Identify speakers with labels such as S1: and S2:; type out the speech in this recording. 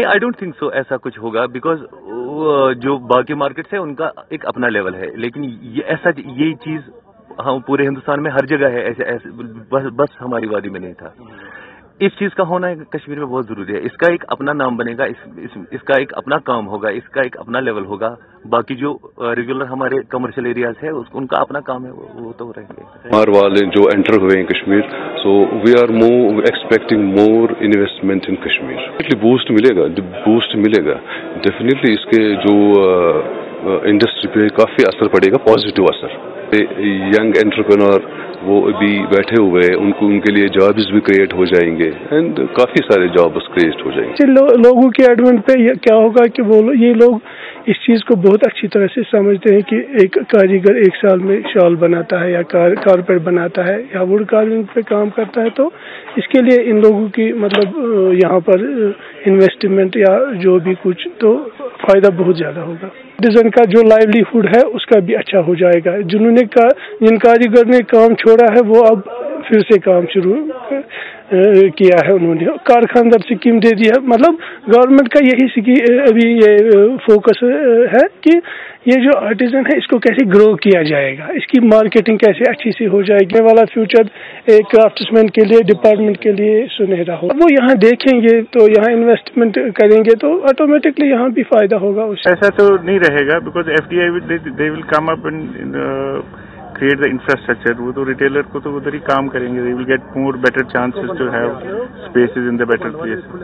S1: I don't think so ऐसा कुछ होगा, बिकॉज जो बाकी मार्केट्स है उनका एक अपना लेवल है, लेकिन ये चीज हम पूरे हिंदुस्तान में हर जगह है, ऐसे बस हमारी वादी में नहीं था। इस चीज का होना कश्मीर में बहुत जरूरी है। इसका एक अपना नाम बनेगा, इसका एक अपना काम होगा, इसका एक अपना लेवल होगा। बाकी जो रेगुलर हमारे कमर्शियल एरियाज है उनका अपना काम है, वो तो रहेंगे।
S2: हमारे वाले जो एंटर हुए हैं Kashmir, so we are expecting more investment in Kashmir. Boost मिलेगा डेफिनेटली। इसके जो इंडस्ट्री पे काफी असर पड़ेगा, पॉजिटिव असर। यंग एंटरप्रेन्योर वो अभी बैठे हुए हैं, उनके लिए जॉब्स भी क्रिएट हो जाएंगे एंड काफी सारे जॉब्स क्रिएट हो जाएंगे।
S3: लोगों के एडमेंट पे क्या होगा कि ये लोग इस चीज को बहुत अच्छी तरह से समझते हैं कि एक कारीगर एक साल में शॉल बनाता है या कारपेट बनाता है या वुड कार्विंग पे काम करता है, तो इसके लिए इन लोगों की मतलब यहाँ पर इन्वेस्टमेंट या जो भी कुछ, तो फायदा बहुत ज्यादा होगा। सिटीजन का जो लाइवलीहुड है उसका भी अच्छा हो जाएगा। जिन कारीगर ने काम छोड़ा है वो अब फिर से काम शुरू किया है, उन्होंने कारखानदार स्कीम दे दी है। मतलब गवर्नमेंट का यही अभी ये फोकस है कि ये जो आर्टिजन है इसको कैसे ग्रो किया जाएगा, इसकी मार्केटिंग कैसे अच्छी सी हो जाएगी। वाला फ्यूचर एक क्राफ्ट्समैन के लिए, डिपार्टमेंट के लिए सुनहरा हो। वो यहाँ देखेंगे तो यहाँ इन्वेस्टमेंट करेंगे तो ऑटोमेटिकली यहाँ भी फायदा होगा उससे।
S4: ऐसा तो नहीं रहेगा, because FDI they will come up and create the infrastructure. वो तो रिटेलर को तो उधर ही काम करेंगे. They will get more better chances to have spaces in the better places.